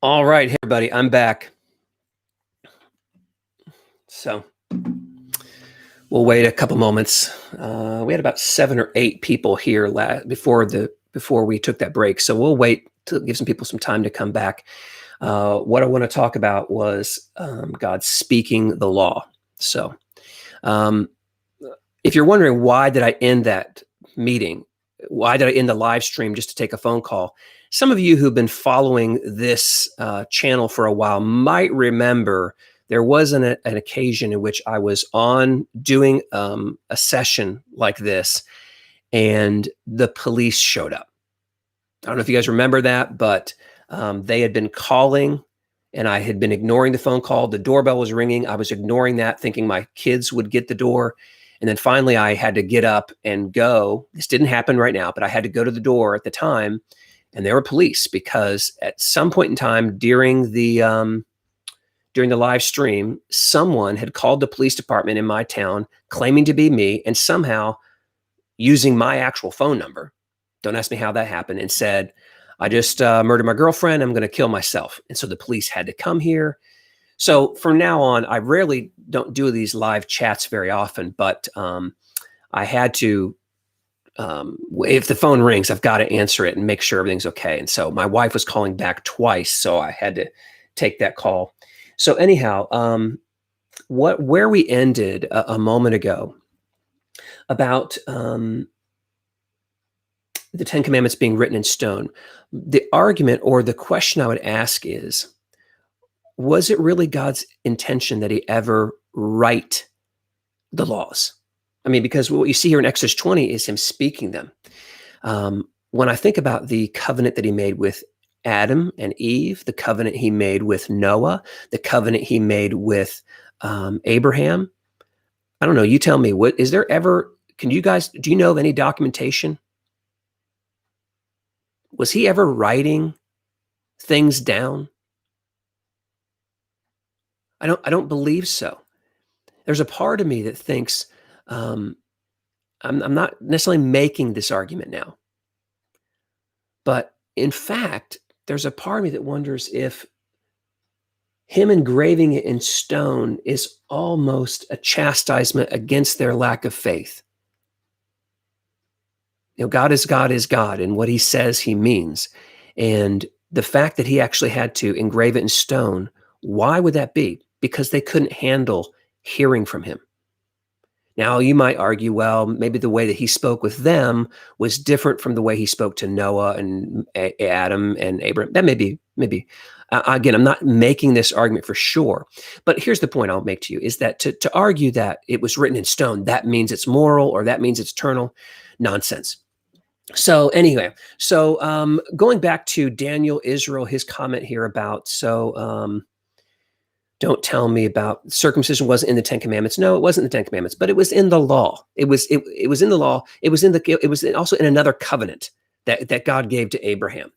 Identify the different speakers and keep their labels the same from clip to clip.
Speaker 1: All right, hey everybody, I'm back. So we'll wait a couple moments. We had about 7 or 8 people here before we took that break, so we'll wait to give some people some time to come back. What I want to talk about was God speaking the law. So um, if you're wondering why did I end that meeting, why did I end the live stream just to take a phone call? Some of you who've been following this channel for a while might remember there was an occasion in which I was on doing a session like this, and the police showed up. I don't know if you guys remember that, but they had been calling, and I had been ignoring the phone call. The doorbell was ringing. I was ignoring that, thinking my kids would get the door. And then finally, I had to get up and go. This didn't happen right now, but I had to go to the door at the time, and there were police because at some point in time during the live stream, someone had called the police department in my town claiming to be me and somehow using my actual phone number. Don't ask me how that happened, and said, I just murdered my girlfriend. I'm going to kill myself. And so the police had to come here. So from now on, I rarely don't do these live chats very often, but I had to, if the phone rings, I've got to answer it and make sure everything's okay. And so my wife was calling back twice, so I had to take that call. So anyhow, where we ended a moment ago about the Ten Commandments being written in stone, the argument or the question I would ask is, was it really God's intention that he ever write the laws? I mean, because what you see here in Exodus 20 is him speaking them. When I think about the covenant that he made with Adam and Eve, the covenant he made with Noah, the covenant he made with Abraham, I don't know, you tell me, do you know of any documentation? Was he ever writing things down? I don't believe so. There's a part of me that thinks I'm not necessarily making this argument now, but in fact, there's a part of me that wonders if him engraving it in stone is almost a chastisement against their lack of faith. You know, God is God is God, and what he says he means. And the fact that he actually had to engrave it in stone, why would that be? Because they couldn't handle hearing from him. Now, you might argue, well, maybe the way that he spoke with them was different from the way he spoke to Noah and Adam and Abraham. That maybe. Again, I'm not making this argument for sure, but here's the point I'll make to you is that to argue that it was written in stone, that means it's moral or that means it's eternal, nonsense. So anyway, going back to Daniel Israel, his comment here about, don't tell me about circumcision wasn't in the Ten Commandments. No, it wasn't in the Ten Commandments, but it was in the law. It was in the law. It was also in another covenant that God gave to Abraham.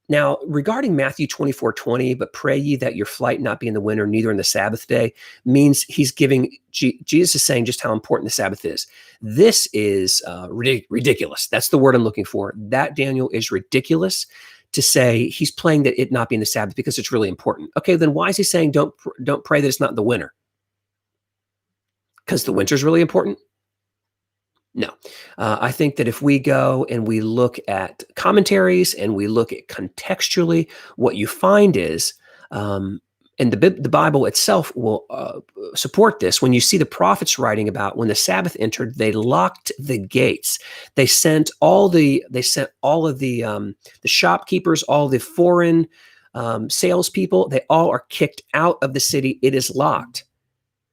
Speaker 1: Now, regarding Matthew 24:20, but pray ye that your flight not be in the winter, neither in the Sabbath day, means Jesus is saying just how important the Sabbath is. This is ridiculous. That's the word I'm looking for. That, Daniel, is ridiculous to say he's playing that it not being the Sabbath because it's really important. Okay, then why is he saying don't pray that it's not in the winter? Because the winter is really important? No. I think that if we go and we look at commentaries and we look at contextually, what you find is, and the Bible itself will support this. When you see the prophets writing about when the Sabbath entered, they locked the gates. They sent all of the shopkeepers, all the foreign salespeople. They all are kicked out of the city. It is locked.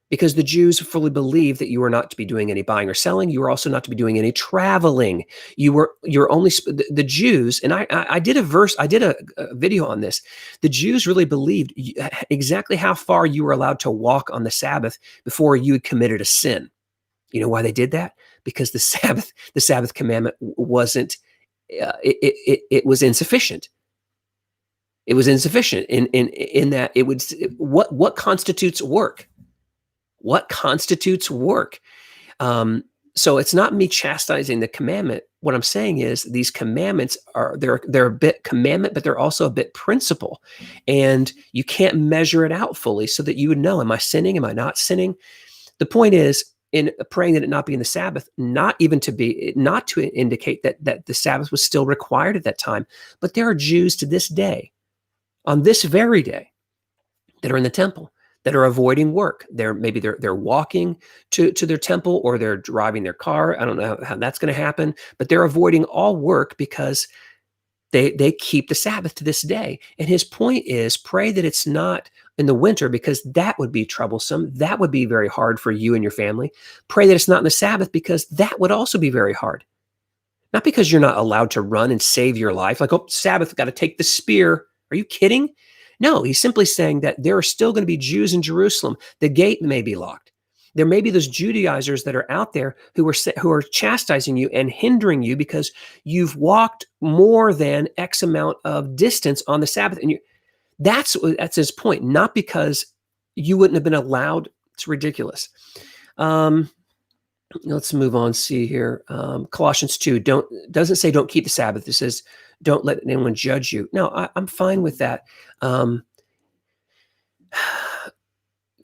Speaker 1: Because the Jews fully believe that you are not to be doing any buying or selling. You are also not to be doing any traveling. You're only the Jews. And I did a video on this. The Jews really believed exactly how far you were allowed to walk on the Sabbath before you had committed a sin. You know why they did that? Because the Sabbath commandment wasn't. It was insufficient. It was insufficient in that it would. What constitutes work? What constitutes work? So it's not me chastising the commandment. what I'm saying is these commandments they're a bit commandment, but they're also a bit principle, and you can't measure it out fully so that you would know, am I sinning? Am I not sinning? The point is, in praying that it not be in the Sabbath, not to indicate that the Sabbath was still required at that time. But there are Jews to this day, on this very day, that are in the temple, that are avoiding work. They're walking to their temple, or they're driving their car. I don't know how that's going to happen, but they're avoiding all work because they keep the Sabbath to this day. And his point is, pray that it's not in the winter, because that would be troublesome. That would be very hard for you and your family. Pray that it's not in the Sabbath, because that would also be very hard. Not because you're not allowed to run and save your life. Like, oh, Sabbath, got to take the spear. Are you kidding? No, he's simply saying that there are still going to be Jews in Jerusalem. The gate may be locked. There may be those Judaizers that are out there who are chastising you and hindering you because you've walked more than X amount of distance on the Sabbath. And that's his point, not because you wouldn't have been allowed. It's ridiculous. Let's move on. See here. Colossians 2 doesn't say don't keep the Sabbath. It says don't let anyone judge you. No, I'm fine with that.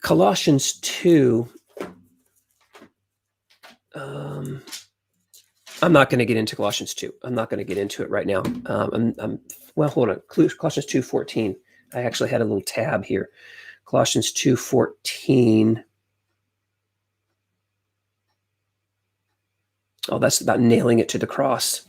Speaker 1: Colossians 2. I'm not going to get into Colossians 2. I'm not going to get into it right now. Well, hold on. Colossians 2:14. I actually had a little tab here. Colossians 2:14. Oh, that's about nailing it to the cross.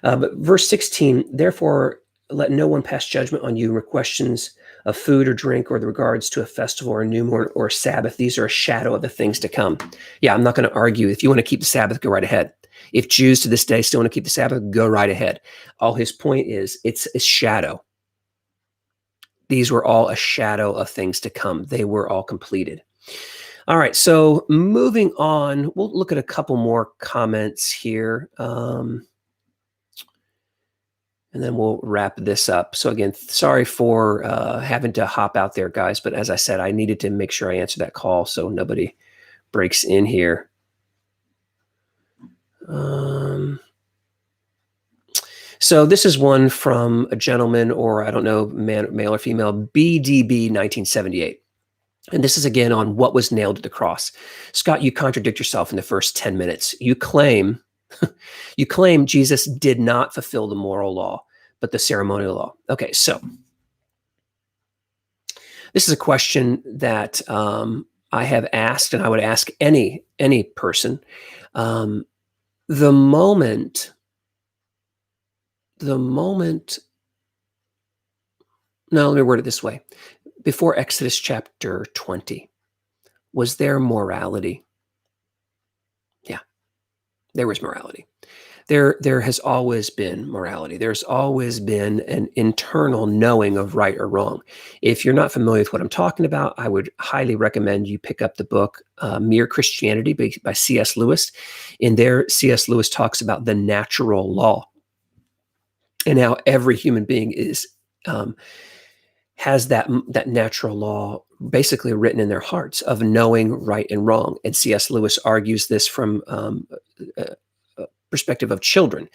Speaker 1: But verse 16, therefore, let no one pass judgment on you with questions of food or drink, or the regards to a festival or a new moon or a Sabbath. These are a shadow of the things to come. Yeah, I'm not going to argue. If you want to keep the Sabbath, go right ahead. If Jews to this day still want to keep the Sabbath, go right ahead. All his point is, it's a shadow. These were all a shadow of things to come. They were all completed. All right, so moving on, we'll look at a couple more comments here, and then we'll wrap this up. So again, sorry for having to hop out there, guys, but as I said, I needed to make sure I answered that call so nobody breaks in here. So this is one from a gentleman, or I don't know, male or female, BDB 1978. And this is again on what was nailed to the cross. Scott, you contradict yourself in the first 10 minutes. You claim Jesus did not fulfill the moral law, but the ceremonial law. Okay, so this is a question that I have asked, and I would ask any person. The moment. No, let me word it this way. Before Exodus chapter 20, was there morality? Yeah, there was morality. There has always been morality. There's always been an internal knowing of right or wrong. If you're not familiar with what I'm talking about, I would highly recommend you pick up the book Mere Christianity by C.S. Lewis. In there, C.S. Lewis talks about the natural law and how every human being has that natural law basically written in their hearts of knowing right and wrong. And C.S. Lewis argues this from a perspective of children.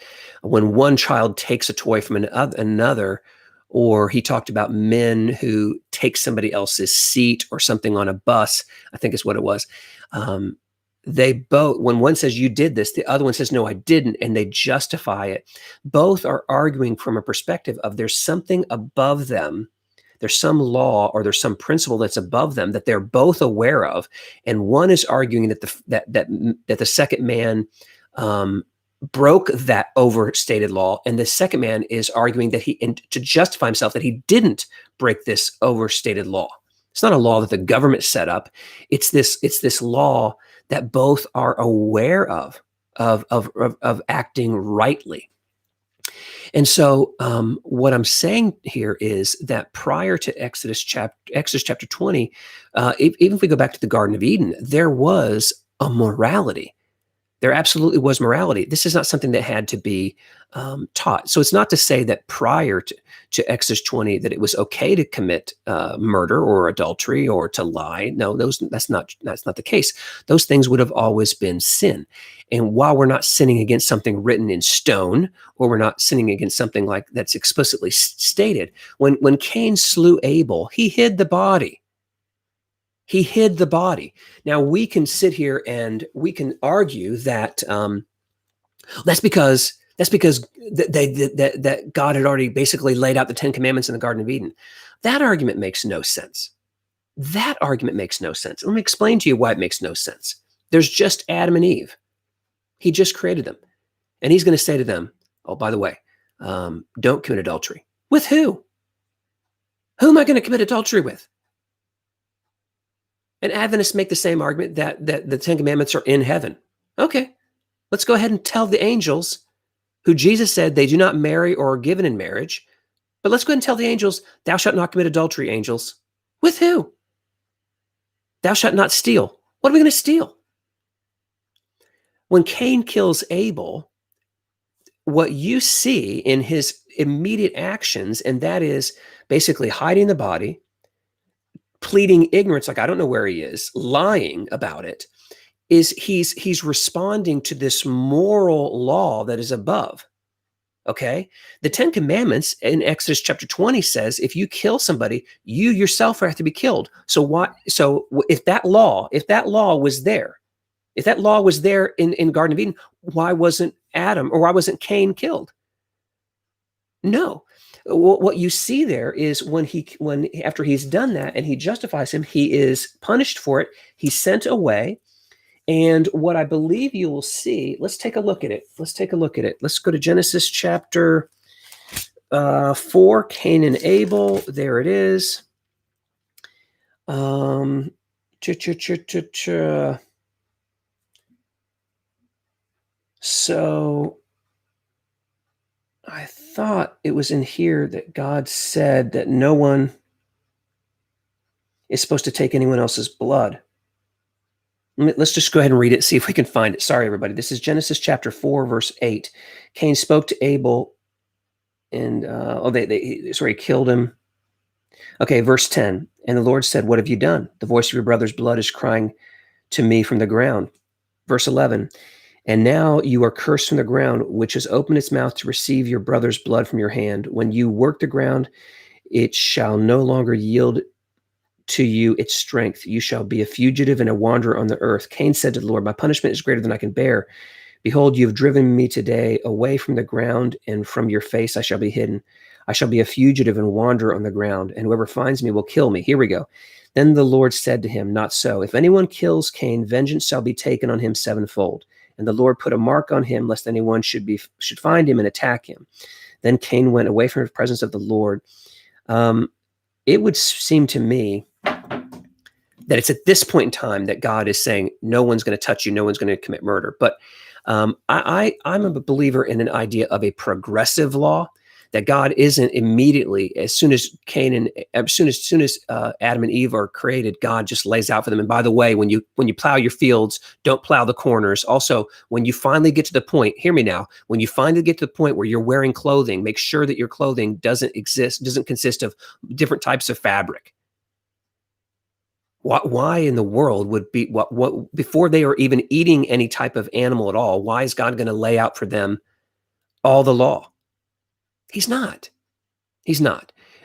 Speaker 1: When one child takes a toy from another, or he talked about men who take somebody else's seat or something on a bus, I think is what it was. They both, when one says you did this, the other one says, no, I didn't. And they justify it. Both are arguing from a perspective of there's something above them. There's some law or there's some principle that's above them that they're both aware of. And one is arguing that the second man broke that overstated law. And the second man is arguing that to justify himself, that he didn't break this overstated law. It's not a law that the government set up. It's this law that both are aware of acting rightly. And so what I'm saying here is that prior to Exodus chapter 20, even if we go back to the Garden of Eden, there was a morality. There absolutely was morality. This is not something that had to be taught. So it's not to say that prior to Exodus 20 that it was okay to commit murder or adultery or to lie. No, that's not the case. Those things would have always been sin. And while we're not sinning against something written in stone, or we're not sinning against something like that's explicitly stated, when Cain slew Abel, he hid the body. He hid the body. Now we can sit here and we can argue that that's because that God had already basically laid out the 10 Commandments in the Garden of Eden. That argument makes no sense. That argument makes no sense. Let me explain to you why it makes no sense. There's just Adam and Eve. He just created them, and he's going to say to them, "Oh, by the way, don't commit adultery." With who? Who am I going to commit adultery with? And Adventists make the same argument that the 10 Commandments are in heaven. Okay, let's go ahead and tell the angels, who Jesus said they do not marry or are given in marriage, but let's go ahead and tell the angels, thou shalt not commit adultery, angels. With who? Thou shalt not steal. What are we going to steal? When Cain kills Abel, what you see in his immediate actions, and that is basically hiding the body, pleading ignorance, like I don't know where he is, lying about it, is he's responding to this moral law that is above. Okay, the 10 Commandments in Exodus chapter 20 says if you kill somebody, you yourself have to be killed. So if that law was there, if that law was there in Garden of Eden, why wasn't Adam or why wasn't Cain killed? No. What you see there is when after he's done that and he justifies him, he is punished for it. He's sent away. And what I believe you will see, let's take a look at it. Let's go to Genesis chapter 4, Cain and Abel. There it is. So I thought it was in here that God said that no one is supposed to take anyone else's blood. Let's just go ahead and read it, see if we can find it. Sorry, everybody. This is Genesis chapter 4, verse 8. Cain spoke to Abel, and he killed him. Okay, verse 10. And the Lord said, what have you done? The voice of your brother's blood is crying to me from the ground. Verse 11. And now you are cursed from the ground, which has opened its mouth to receive your brother's blood from your hand. When you work the ground, it shall no longer yield to you its strength. You shall be a fugitive and a wanderer on the earth. Cain said to the Lord, my punishment is greater than I can bear. Behold, you have driven me today away from the ground, and from your face I shall be hidden. I shall be a fugitive and wanderer on the ground, and whoever finds me will kill me. Here we go. Then the Lord said to him, not so. If anyone kills Cain, vengeance shall be taken on him sevenfold. And the Lord put a mark on him, lest anyone should find him and attack him. Then Cain went away from the presence of the Lord. It would seem to me that it's at this point in time that God is saying, no one's going to touch you, no one's going to commit murder. But I'm a believer in an idea of a progressive law, that God isn't immediately, as soon as Adam and Eve are created, God just lays out for them. And by the way, when you plow your fields, don't plow the corners. Also, when you finally get to the point, hear me now, when you finally get to the point where you're wearing clothing, make sure that your clothing doesn't consist of different types of fabric. Why in the world would be what before they are even eating any type of animal at all? Why is God going to lay out for them all the law? He's not.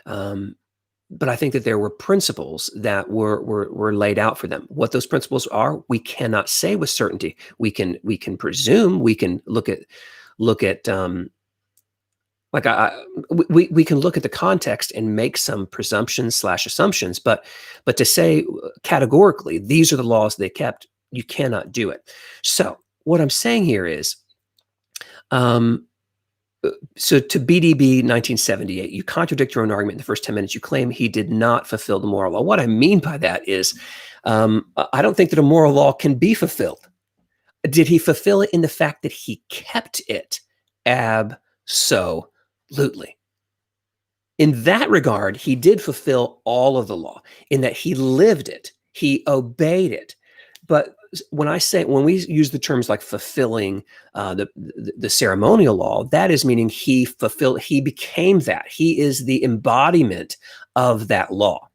Speaker 1: But I think that there were principles that were laid out for them. What those principles are, we cannot say with certainty. We can presume. We can look at we can look at the context and make some presumptions / assumptions, but to say categorically, these are the laws they kept, you cannot do it. So what I'm saying here is, so to BDB 1978, you contradict your own argument in the first 10 minutes. You claim he did not fulfill the moral law. What I mean by that is, I don't think that a moral law can be fulfilled. Did he fulfill it in the fact that he kept it? Absolutely. In that regard, he did fulfill all of the law, in that he lived it, he obeyed it. But when we use the terms like fulfilling the ceremonial law, that is meaning he became that. He is the embodiment of that law.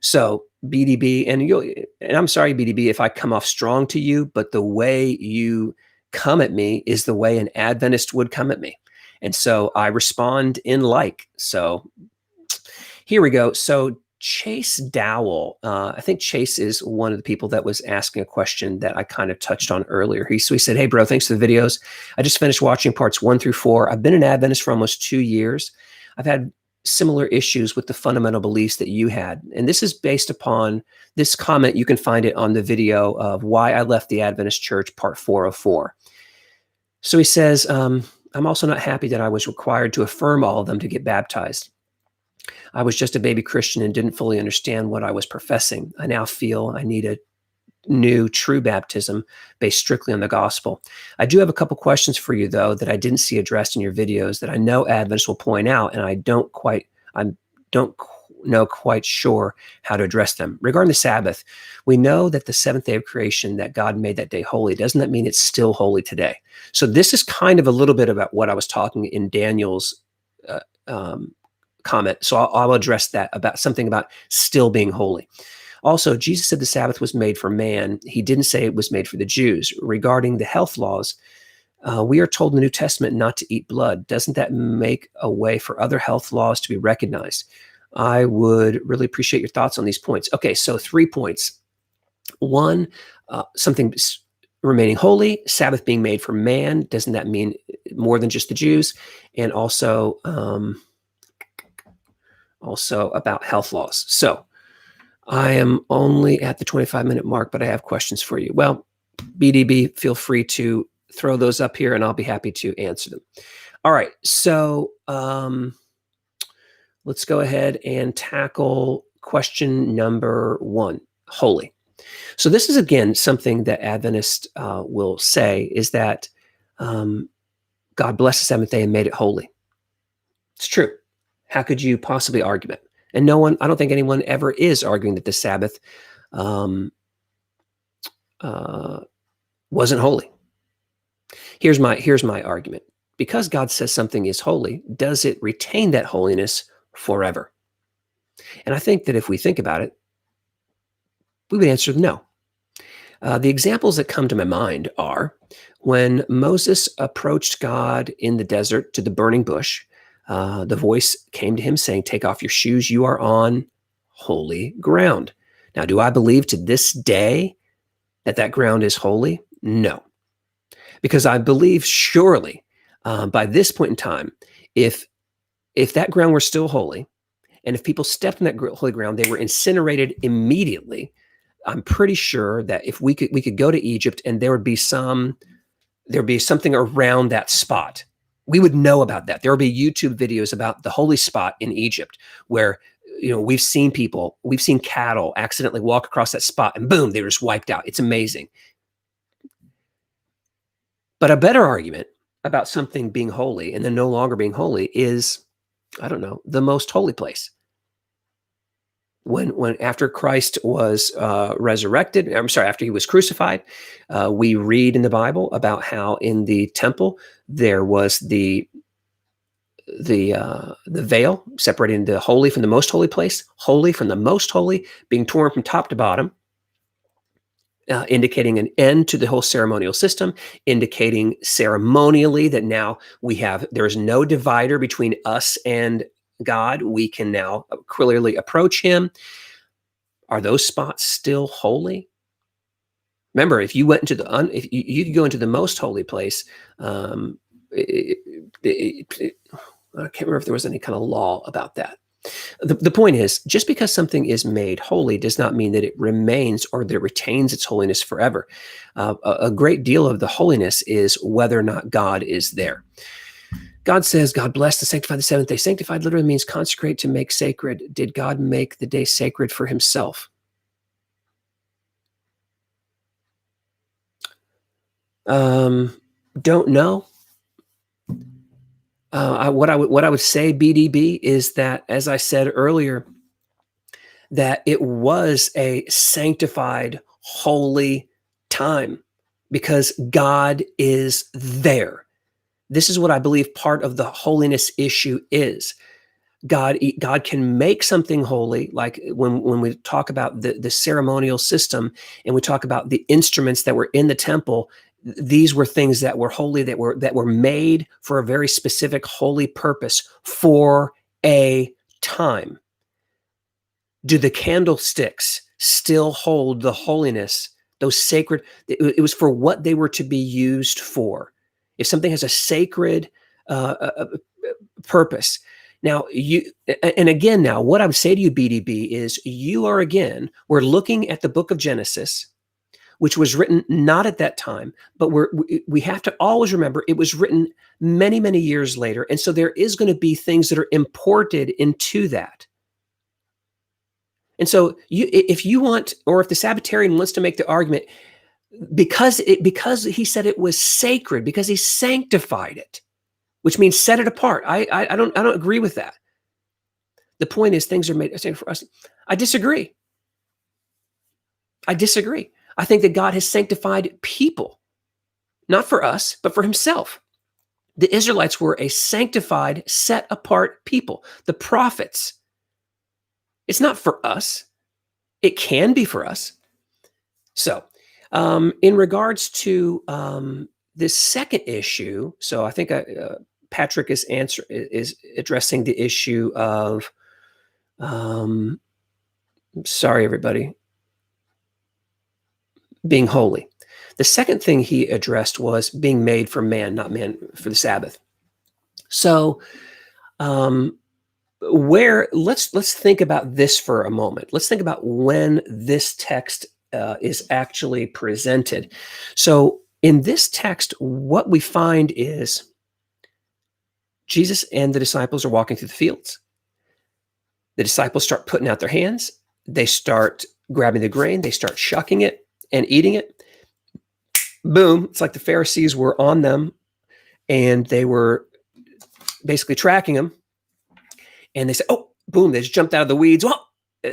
Speaker 1: So BDB, and I'm sorry, BDB, if I come off strong to you, but the way you come at me is the way an Adventist would come at me. And so I respond in like. So here we go. So Chase Dowell, I think Chase is one of the people that was asking a question that I kind of touched on earlier. He said, "Hey, bro, thanks for the videos. I just finished watching parts 1 through 4. I've been an Adventist for almost 2 years. I've had similar issues with the fundamental beliefs that you had." And this is based upon this comment. You can find it on the video of Why I Left the Adventist Church, part 404. So he says, I'm also not happy that I was required to affirm all of them to get baptized. I was just a baby Christian and didn't fully understand what I was professing. I now feel I need a new true baptism based strictly on the gospel. I do have a couple questions for you, though, that I didn't see addressed in your videos that I know Adventists will point out, and I don't know quite sure how to address them. Regarding the Sabbath, we know that the seventh day of creation, that God made that day holy. Doesn't that mean it's still holy today? So this is kind of a little bit about what I was talking in Daniel's comment. So I'll address that, about something about still being holy. Also, Jesus said the Sabbath was made for man. He didn't say it was made for the Jews. Regarding the health laws, we are told in the New Testament not to eat blood. Doesn't that make a way for other health laws to be recognized? I would really appreciate your thoughts on these points. Okay, so 3 points. 1, something remaining holy, Sabbath being made for man. Doesn't that mean more than just the Jews? And also about health laws. So I am only at the 25-minute mark, but I have questions for you. Well, BDB, feel free to throw those up here and I'll be happy to answer them. All right, so let's go ahead and tackle question number 1, holy. So this is, again, something that Adventists will say is that God blessed the seventh day and made it holy. It's true. How could you possibly argue it? And I don't think anyone ever is arguing that the Sabbath wasn't holy. Here's my argument. Because God says something is holy, does it retain that holiness forever? And I think that if we think about it, we would answer no. The examples that come to my mind are when Moses approached God in the desert to the burning bush. The voice came to him saying, "Take off your shoes, you are on holy ground." Now, do I believe to this day that ground is holy? No. Because I believe surely by this point in time, if that ground were still holy, and if people stepped in that holy ground, they were incinerated immediately. I'm pretty sure that if we could go to Egypt and there'd be something around that spot. We would know about that. There will be YouTube videos about the holy spot in Egypt where, we've seen cattle accidentally walk across that spot and boom, they were just wiped out. It's amazing. But a better argument about something being holy and then no longer being holy is, I don't know, the most holy place. When after Christ was resurrected, after he was crucified, we read in the Bible about how in the temple there was the veil separating the holy from the most holy place, holy from the most holy, being torn from top to bottom, indicating an end to the whole ceremonial system, indicating ceremonially that now there is no divider between us and God. We can now clearly approach him. Are those spots still holy? Remember, if you went into if you could go into the most holy place, I can't remember if there was any kind of law about that. The point is, just because something is made holy does not mean that it remains or that it retains its holiness forever. A great deal of the holiness is whether or not God is there. God says, God blessed and sanctified the seventh day. Sanctified literally means consecrate, to make sacred. Did God make the day sacred for himself? Don't know. What I would say, BDB, is that, as I said earlier, that it was a sanctified, holy time because God is there. This is what I believe part of the holiness issue is. God can make something holy, like when we talk about the ceremonial system and we talk about the instruments that were in the temple. These were things that were holy, that were made for a very specific holy purpose for a time. Do the candlesticks still hold the holiness? Those sacred, it was for what they were to be used for. If something has a sacred purpose. Now, now, what I would say to you, BDB, is we're looking at the book of Genesis, which was written not at that time, but we have to always remember it was written many, many years later. And so there is going to be things that are imported into that. And so if you want, or if the Sabbatarian wants to make the argument, because he said it was sacred, because he sanctified it, which means set it apart. I don't agree with that. The point is things are made for us. I disagree. I think that God has sanctified people, not for us, but for himself. The Israelites were a sanctified, set apart people. The prophets. It's not for us. It can be for us. So, in regards to this second issue, so I think Patrick is addressing the issue of, sorry everybody, being holy. The second thing he addressed was being made for man, not man for the Sabbath. So, let's think about this for a moment. Let's think about when this text is actually presented. So in this text, what we find is Jesus and the disciples are walking through the fields. The disciples start putting out their hands. They start grabbing the grain. They start shucking it and eating it. Boom. It's like the Pharisees were on them and they were basically tracking them. And they said, oh, boom, they just jumped out of the weeds. Well,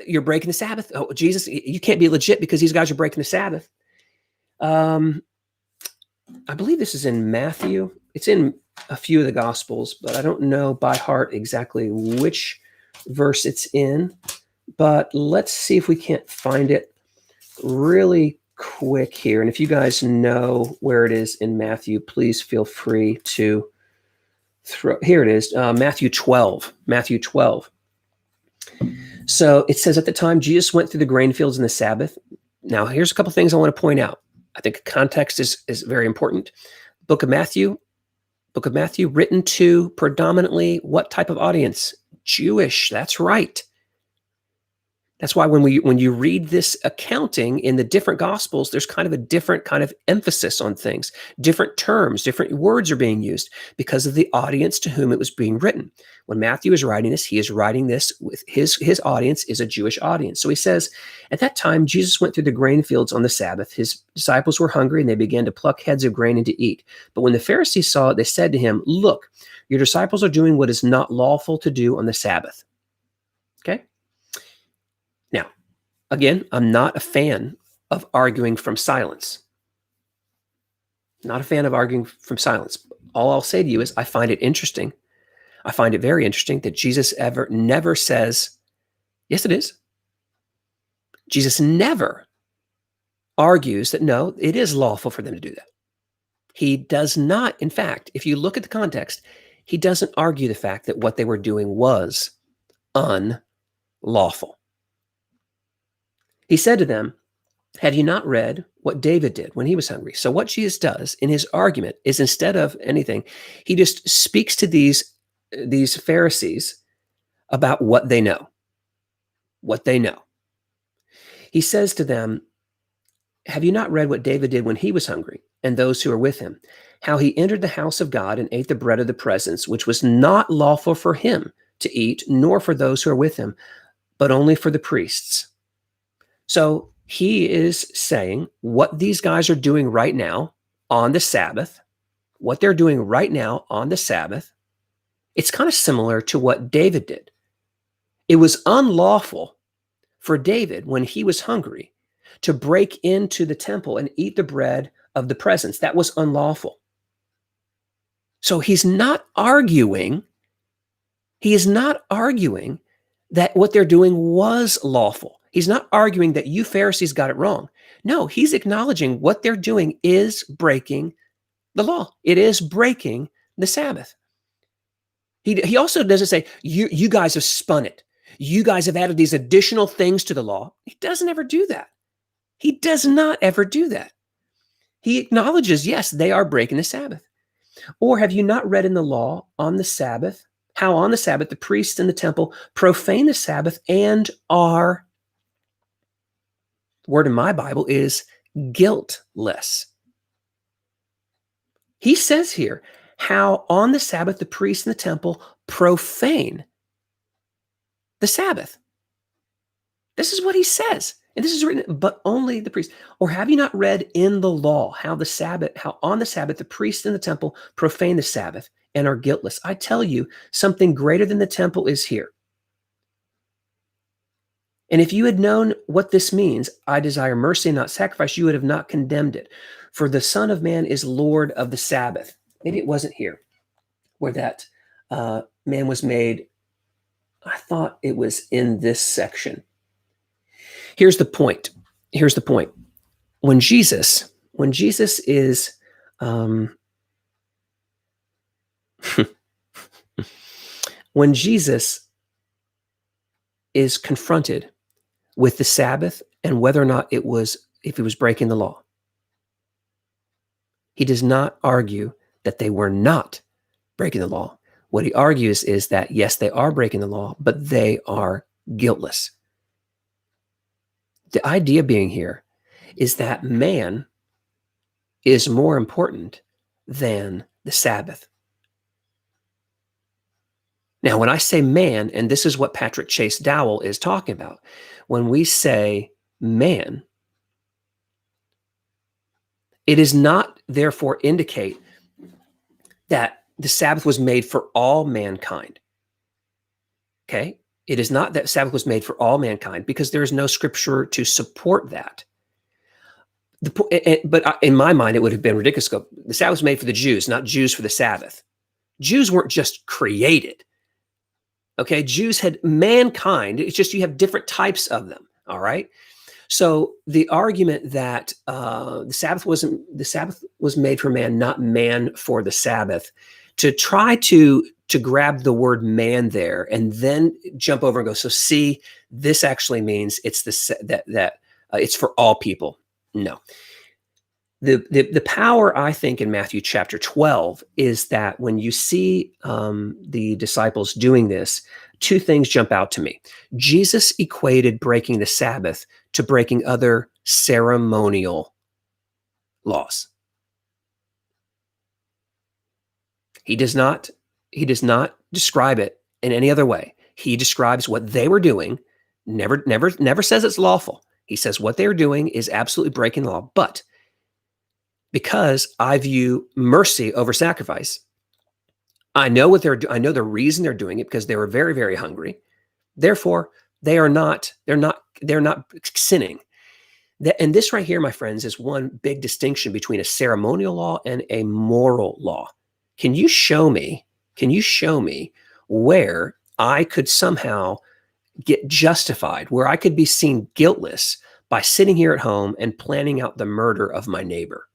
Speaker 1: you're breaking the Sabbath. Oh, Jesus, you can't be legit because these guys are breaking the Sabbath. I believe this is in Matthew. It's in a few of the Gospels, but I don't know by heart exactly which verse it's in. But let's see if we can't find it really quick here. And if you guys know where it is in Matthew, please feel free to here it is, Matthew 12. So it says, at the time, Jesus went through the grain fields in the Sabbath. Now, here's a couple things I want to point out. I think context is very important. Book of Matthew, written to predominantly what type of audience? Jewish. That's right. That's why when you read this accounting in the different Gospels, there's kind of a different kind of emphasis on things. Different terms, different words are being used because of the audience to whom it was being written. When Matthew is writing this, he is writing this with his audience is a Jewish audience. So he says, at that time, Jesus went through the grain fields on the Sabbath. His disciples were hungry and they began to pluck heads of grain and to eat. But when the Pharisees saw it, they said to him, look, your disciples are doing what is not lawful to do on the Sabbath. Okay? Now, again, I'm not a fan of arguing from silence. Not a fan of arguing from silence. All I'll say to you is I find it interesting. I find it very interesting that Jesus never says, yes, it is. Jesus never argues that, no, it is lawful for them to do that. He does not, in fact, if you look at the context, he doesn't argue the fact that what they were doing was unlawful. He said to them, have you not read what David did when he was hungry? So what Jesus does in his argument is, instead of anything, he just speaks to these Pharisees about what they know. What they know. He says to them, have you not read what David did when he was hungry, and those who are with him? How he entered the house of God and ate the bread of the presence, which was not lawful for him to eat, nor for those who are with him, but only for the priests. So he is saying what these guys are doing right now on the Sabbath, what they're doing right now on the Sabbath, it's kind of similar to what David did. It was unlawful for David when he was hungry to break into the temple and eat the bread of the presence. That was unlawful. So he's not arguing. He is not arguing that what they're doing was lawful. He's not arguing that you Pharisees got it wrong. No, he's acknowledging what they're doing is breaking the law. It is breaking the Sabbath. He also doesn't say, you guys have spun it. You guys have added these additional things to the law. He doesn't ever do that. He does not ever do that. He acknowledges, yes, they are breaking the Sabbath. Or have you not read in the law on the Sabbath, how on the Sabbath the priests in the temple profane the Sabbath and are, the word in my Bible is guiltless. He says here how on the Sabbath the priests in the temple profane the Sabbath. This is what he says. And this is written, but only the priests. Or have you not read in the law how on the Sabbath the priests in the temple profane the Sabbath and are guiltless? I tell you, something greater than the temple is here. And if you had known what this means, I desire mercy and not sacrifice, you would have not condemned it. For the Son of Man is Lord of the Sabbath. Maybe it wasn't here where that man was made. I thought it was in this section. Here's the point. When Jesus is when Jesus is confronted with the Sabbath and whether or not if he was breaking the law, he does not argue that they were not breaking the law. What he argues is that, yes, they are breaking the law, but they are guiltless. The idea being here is that man is more important than the Sabbath. Now, when I say man, and this is what Patrick Chase Dowell is talking about, when we say man, it does not therefore indicate that the Sabbath was made for all mankind. Okay? It is not that Sabbath was made for all mankind because there is no scripture to support that. But in my mind, it would have been ridiculous. The Sabbath was made for the Jews, not Jews for the Sabbath. Jews weren't just created. Okay, Jews had mankind. It's just you have different types of them. All right. So the argument that the Sabbath was made for man, not man for the Sabbath, to try to grab the word man there and then jump over and go, so see, this actually means it's that it's for all people. No. The power, I think, in Matthew chapter 12 is that when you see the disciples doing this, two things jump out to me. Jesus equated breaking the Sabbath to breaking other ceremonial laws. He does not describe it in any other way. He describes what they were doing, never says it's lawful. He says what they're doing is absolutely breaking the law. But because I view mercy over sacrifice, I know the reason they're doing it because they were very, very hungry. Therefore, they're not sinning. And this right here, my friends, is one big distinction between a ceremonial law and a moral law. Can you show me where I could somehow get justified, where I could be seen guiltless by sitting here at home and planning out the murder of my neighbor?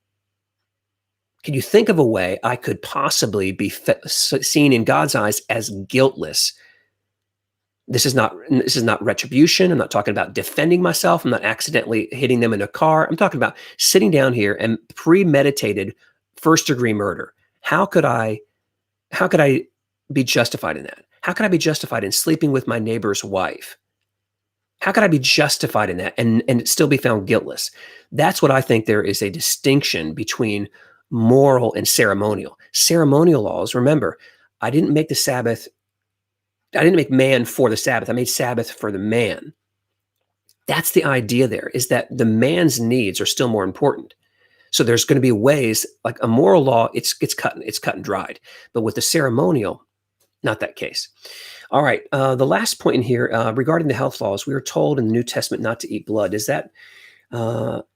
Speaker 1: Can you think of a way I could possibly be seen in God's eyes as guiltless? This is not retribution. I'm not talking about defending myself. I'm not accidentally hitting them in a car. I'm talking about sitting down here and premeditated first-degree murder. How could I be justified in that? How could I be justified in sleeping with my neighbor's wife? How could I be justified in that and still be found guiltless? That's what I think there is a distinction between moral and ceremonial. Ceremonial laws, remember, I didn't make man for the Sabbath. I made Sabbath for the man. That's the idea there, is that the man's needs are still more important. So there's going to be ways, like a moral law, it's cut and dried. But with the ceremonial, not that case. All right. The last point in here regarding the health laws, we were told in the New Testament not to eat blood. Is that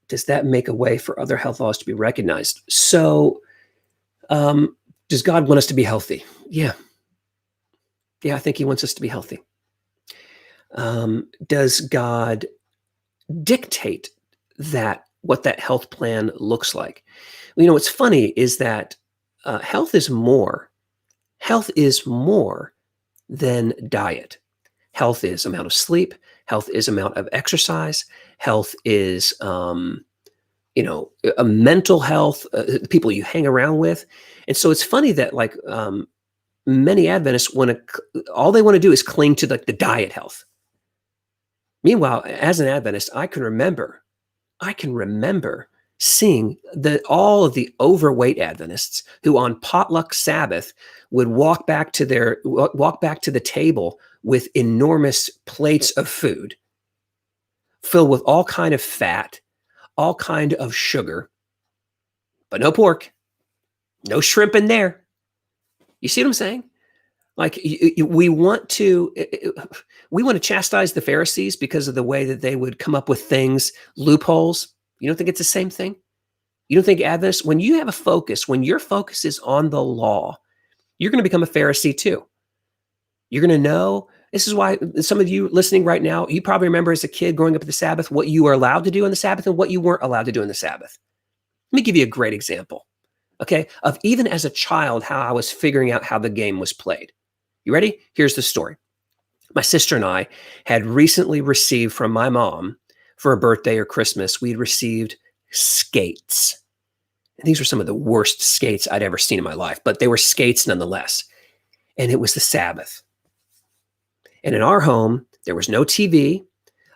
Speaker 1: does that make a way for other health laws to be recognized? So, does God want us to be healthy? Yeah. Yeah, I think he wants us to be healthy. Does God dictate what that health plan looks like? Well, what's funny is that health is more than diet. Health is amount of sleep. Health is amount of exercise. Health is, a mental health, people you hang around with. And so it's funny that many Adventists all they want to do is cling to the diet health. Meanwhile, as an Adventist, I can remember seeing all of the overweight Adventists who on potluck Sabbath would walk back to the table with enormous plates of food filled with all kind of fat, all kind of sugar, but no pork, no shrimp in there. You see what I'm saying? We want to chastise the Pharisees because of the way that they would come up with things, loopholes. You don't think it's the same thing? You don't think Adventists, when you have a focus, when your focus is on the law, you're going to become a Pharisee too. You're going to know. This is why some of you listening right now, you probably remember as a kid growing up at the Sabbath, what you were allowed to do on the Sabbath and what you weren't allowed to do on the Sabbath. Let me give you a great example, okay, of even as a child, how I was figuring out how the game was played. You ready? Here's the story. My sister and I had recently received from my mom for a birthday or Christmas, we'd received skates. And these were some of the worst skates I'd ever seen in my life, but they were skates nonetheless. And it was the Sabbath. And in our home, there was no TV.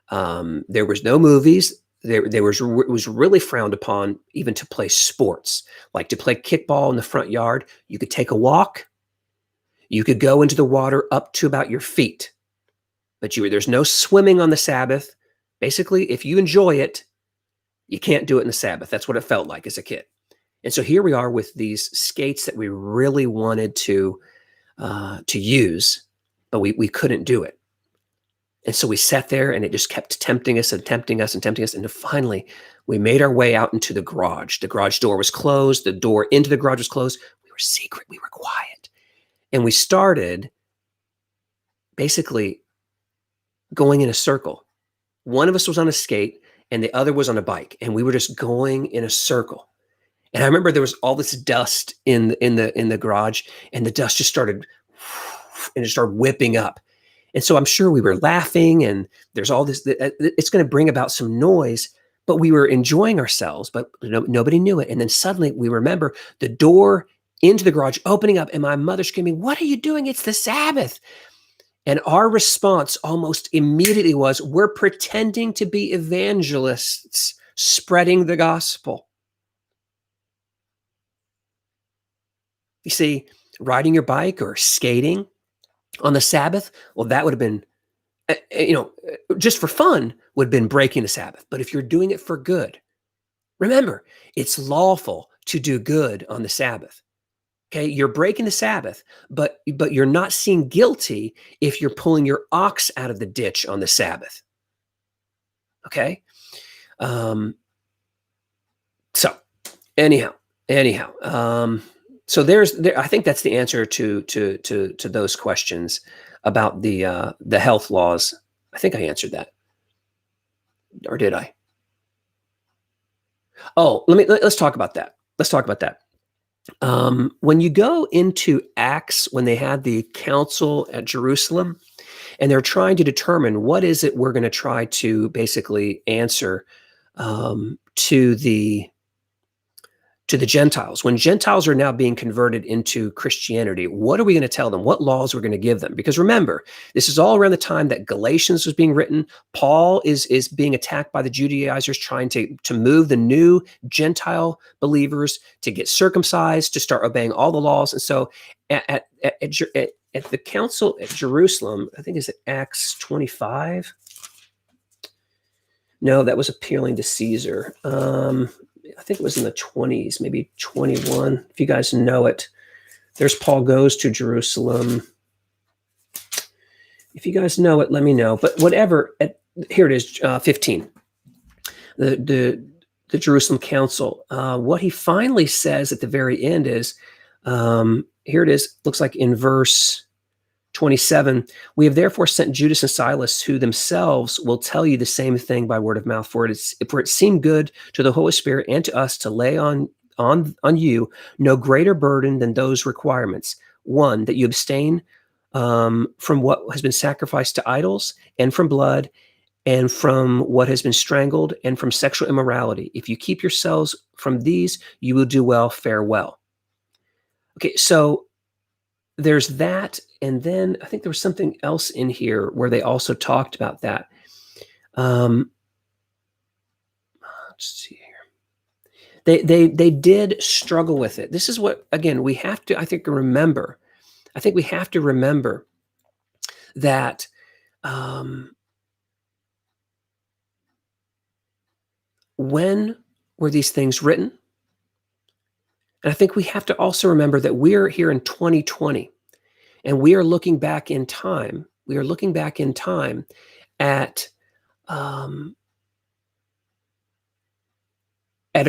Speaker 1: There was no movies. It was really frowned upon even to play sports, like to play kickball in the front yard. You could take a walk. You could go into the water up to about your feet, but there's no swimming on the Sabbath. Basically, if you enjoy it, you can't do it in the Sabbath. That's what it felt like as a kid. And so here we are with these skates that we really wanted to use, but we couldn't do it. And so we sat there and it just kept tempting us and tempting us and tempting us. And finally, we made our way out into the garage. The garage door was closed. The door into the garage was closed. We were secret. We were quiet. And we started basically going in a circle. One of us was on a skate and the other was on a bike. And we were just going in a circle. And I remember there was all this dust in the garage, and the dust just started whipping up. And so I'm sure we were laughing, and there's all this, it's going to bring about some noise, but we were enjoying ourselves, but nobody knew it. And then suddenly we remember the door into the garage opening up and my mother screaming, "What are you doing? It's the Sabbath." And our response almost immediately was, we're pretending to be evangelists spreading the gospel. You see, riding your bike or skating on the Sabbath, well, that would have been, just for fun, would have been breaking the Sabbath. But if you're doing it for good, remember, it's lawful to do good on the Sabbath. Okay, you're breaking the Sabbath, but you're not seen guilty if you're pulling your ox out of the ditch on the Sabbath. Okay, so anyhow, so I think that's the answer to those questions about the health laws. I think I answered that, or did I? Oh, let's talk about that. When you go into Acts, when they had the council at Jerusalem, and they're trying to determine what is it we're going to try to basically answer to the Gentiles. When Gentiles are now being converted into Christianity, what are we going to tell them? What laws we're going to give them? Because remember, this is all around the time that Galatians was being written. Paul is being attacked by the Judaizers, trying to move the new Gentile believers to get circumcised, to start obeying all the laws. And so at the council at Jerusalem, I think it's Acts 25. No, that was appealing to Caesar. I think it was in the 20s, maybe 21, if you guys know it. There's Paul goes to Jerusalem. If you guys know it, let me know. But whatever, here it is, 15. the Jerusalem Council. What he finally says at the very end is, here it is, looks like in verse 27, we have therefore sent Judas and Silas, who themselves will tell you the same thing by word of mouth, for it seemed good to the Holy Spirit and to us to lay on you no greater burden than those requirements. One, that you abstain from what has been sacrificed to idols, and from blood, and from what has been strangled, and from sexual immorality. If you keep yourselves from these, you will do well, farewell. Okay, so there's that. And then I think there was something else in here where they also talked about that. Let's see here. They did struggle with it. This is what, again, we have to, I think, remember. I think we have to remember that when were these things written? And I think we have to also remember that we're here in 2020, and we are looking back in time. We are looking back in time at a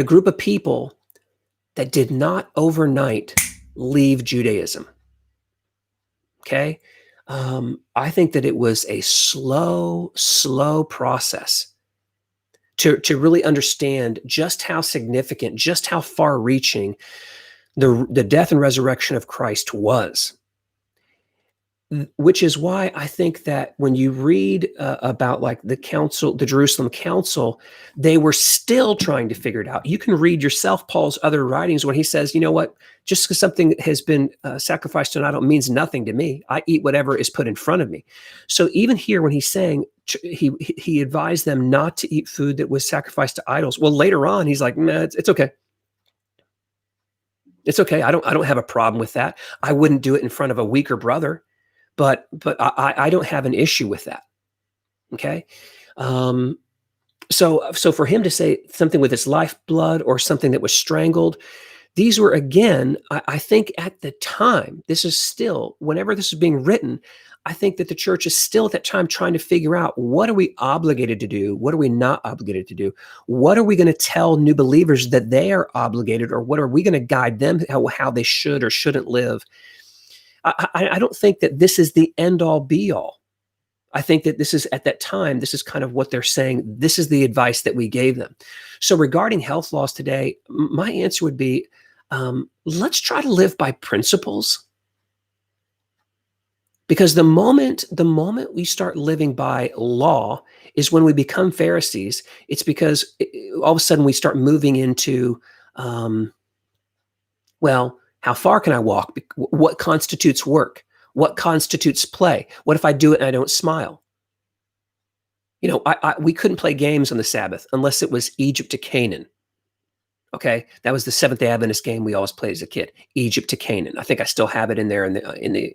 Speaker 1: group of people that did not overnight leave Judaism. Okay? I think that it was a slow process to really understand just how significant, just how far-reaching the death and resurrection of Christ was. Which is why I think that when you read about like the council, the Jerusalem Council, they were still trying to figure it out. You can read yourself Paul's other writings when he says, you know what, just because something has been sacrificed to an idol means nothing to me. I eat whatever is put in front of me. So even here, when he's saying he advised them not to eat food that was sacrificed to idols. Well, later on, he's like, nah, it's okay. It's okay. I don't have a problem with that. I wouldn't do it in front of a weaker brother. But I don't have an issue with that. Okay. So for him to say something with his lifeblood or something that was strangled, these were, again, I think at the time, this is still, whenever this is being written, I think that the church is still at that time trying to figure out, what are we obligated to do? What are we not obligated to do? What are we going to tell new believers that they are obligated, or what are we going to guide them how they should or shouldn't live? I don't think that this is the end all be all. I think that this is, at that time, this is kind of what they're saying. This is the advice that we gave them. So regarding health laws today, my answer would be, let's try to live by principles. Because the moment we start living by law is when we become Pharisees. It's because all of a sudden we start moving into, how far can I walk? What constitutes work? What constitutes play? What if I do it and I don't smile? You know, we couldn't play games on the Sabbath unless it was Egypt to Canaan. Okay, that was the Seventh-day Adventist game we always played as a kid. Egypt to Canaan. I think I still have it in there in the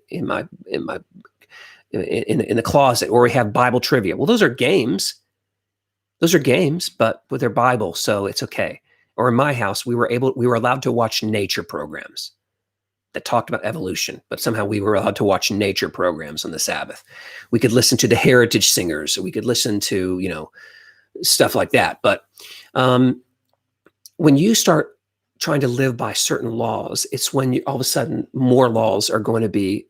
Speaker 1: closet. Or we have Bible trivia. Well, those are games. But with their Bible, so it's okay. Or in my house, we were allowed to watch nature programs that talked about evolution, but somehow we were allowed to watch nature programs on the Sabbath. We could listen to the heritage singers. We could listen to, stuff like that. But when you start trying to live by certain laws, it's when all of a sudden more laws are going to be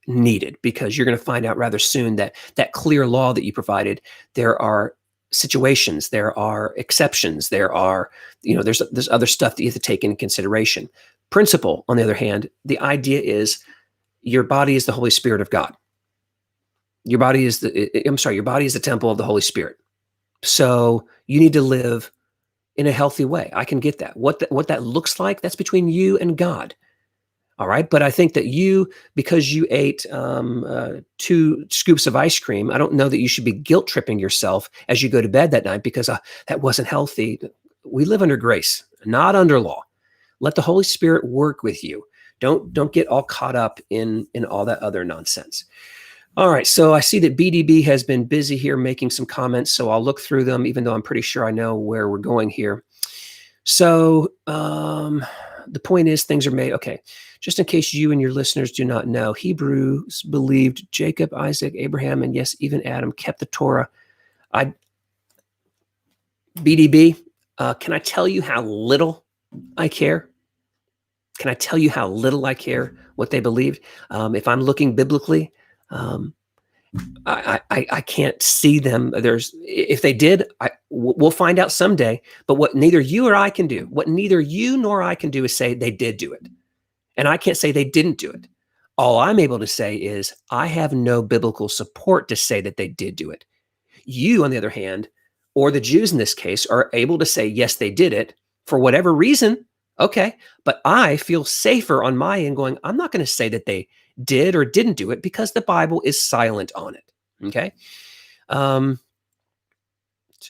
Speaker 1: needed, because you're going to find out rather soon that clear law that you provided, there are situations, there are exceptions, there are, there's other stuff that you have to take into consideration. Principle, on the other hand, the idea is your body is the Holy Spirit of God. Your body is the temple of the Holy Spirit. So you need to live in a healthy way. I can get that. What that looks like, that's between you and God. All right. But I think that because you ate 2 scoops of ice cream, I don't know that you should be guilt tripping yourself as you go to bed that night because that wasn't healthy. We live under grace, not under law. Let the Holy Spirit work with you. Don't get all caught up in all that other nonsense. All right. So I see that BDB has been busy here making some comments, so I'll look through them, even though I'm pretty sure I know where we're going here. So the point is, things are made. Okay. Just in case you and your listeners do not know, Hebrews believed Jacob, Isaac, Abraham, and yes, even Adam kept the Torah. BDB, can I tell you how little I care? Can I tell you how little I care what they believed? If I'm looking biblically, I can't see them. If they did, we'll find out someday. But what neither you or I can do, what neither you nor I can do, is say they did do it, and I can't say they didn't do it. All I'm able to say is I have no biblical support to say that they did do it. You, on the other hand, or the Jews in this case, are able to say, yes, they did it for whatever reason. Okay. But I feel safer on my end going, I'm not going to say that they did or didn't do it because the Bible is silent on it. Okay. Um,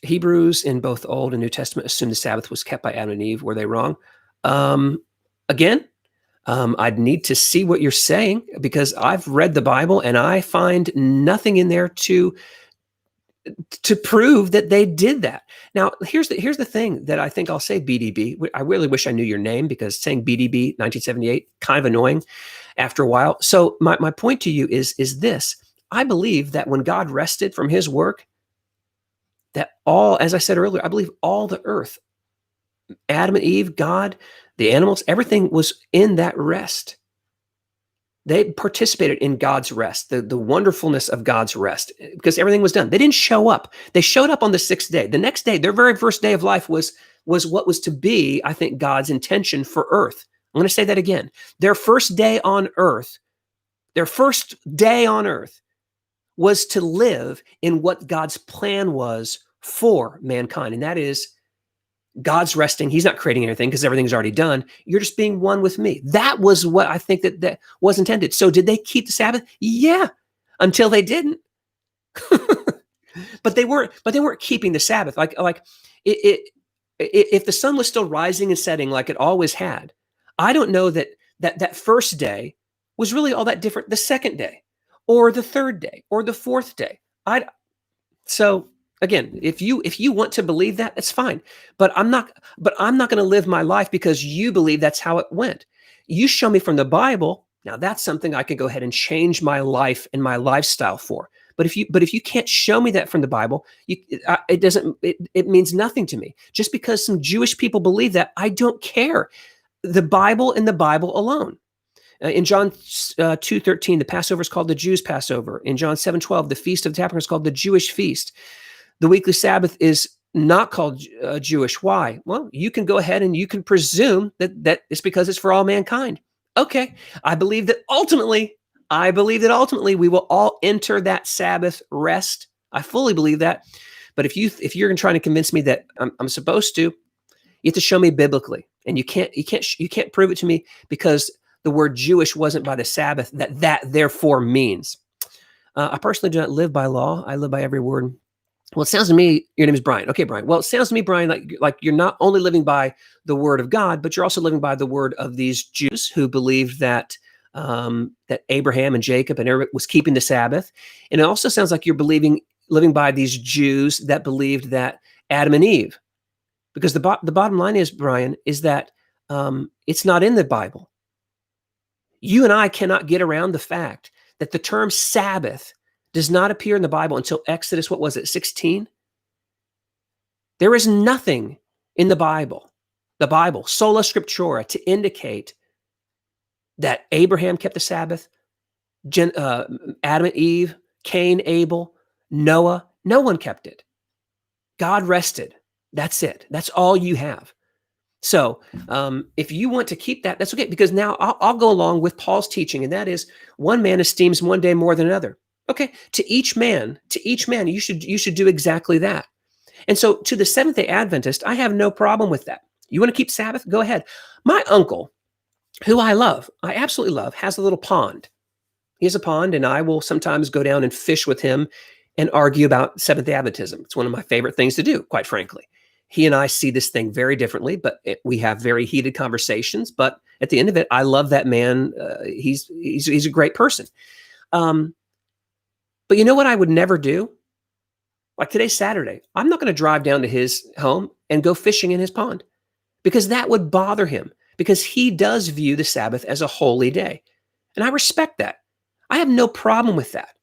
Speaker 1: Hebrews in both Old and New Testament assume the Sabbath was kept by Adam and Eve. Were they wrong? Again, I'd need to see what you're saying because I've read the Bible and I find nothing in there to prove that they did that. Now, here's the thing that I think I'll say, BDB. I really wish I knew your name because saying BDB 1978 kind of annoying after a while. So my point to you is this. I believe that when God rested from his work, that all, as I said earlier, I believe all the earth, Adam and Eve, God, the animals, everything was in that rest. They participated in God's rest, the wonderfulness of God's rest, because everything was done. They didn't show up. They showed up on the sixth day. The next day, their very first day of life was what was to be, I think, God's intention for earth. I'm going to say that again. Their first day on earth was to live in what God's plan was for mankind. And that is God's resting. He's not creating anything because everything's already done. You're just being one with me. That was what I think that was intended. So did they keep the Sabbath? Yeah, until they didn't. But they weren't keeping the Sabbath. If the sun was still rising and setting like it always had, I don't know that first day was really all that different. The second day, or the third day, or the fourth day. So again, if you want to believe that, it's fine. But I'm not going to live my life because you believe that's how it went. You show me from the Bible. Now that's something I can go ahead and change my life and my lifestyle for. But if you can't show me that from the Bible, it means nothing to me. Just because some Jewish people believe that, I don't care. The Bible and the Bible alone. In John 2:13, the Passover is called the Jews' Passover. In John 7:12, the Feast of the Tabernacles is called the Jewish Feast. The weekly Sabbath is not called Jewish. Why? Well, you can go ahead and you can presume that it's because it's for all mankind. Okay, I believe that ultimately we will all enter that Sabbath rest. I fully believe that. But if you're trying to convince me that I'm supposed to, you have to show me biblically, and you can't prove it to me because the word Jewish wasn't by the Sabbath. That therefore means. I personally do not live by law. I live by every word. Well, it sounds to me, your name is Brian. Okay, Brian. Well, it sounds to me, Brian, like you're not only living by the word of God, but you're also living by the word of these Jews who believed that that Abraham and Jacob and everybody was keeping the Sabbath. And it also sounds like you're living by these Jews that believed that Adam and Eve, because the bottom line is, Brian, is that it's not in the Bible. You and I cannot get around the fact that the term Sabbath does not appear in the Bible until Exodus, 16? There is nothing in the Bible, sola scriptura, to indicate that Abraham kept the Sabbath, Adam and Eve, Cain, Abel, Noah, no one kept it. God rested. That's it. That's all you have. So if you want to keep that, that's okay, because now I'll go along with Paul's teaching, and that is one man esteems one day more than another. Okay, to each man, you should do exactly that. And so to the Seventh-day Adventist, I have no problem with that. You want to keep Sabbath? Go ahead. My uncle, who I absolutely love, has a little pond. He has a pond, and I will sometimes go down and fish with him and argue about Seventh-day Adventism. It's one of my favorite things to do, quite frankly. He and I see this thing very differently, but we have very heated conversations. But at the end of it, I love that man. He's a great person. But you know what I would never do? Like today's Saturday. I'm not going to drive down to his home and go fishing in his pond because that would bother him, because he does view the Sabbath as a holy day. And I respect that. I have no problem with that.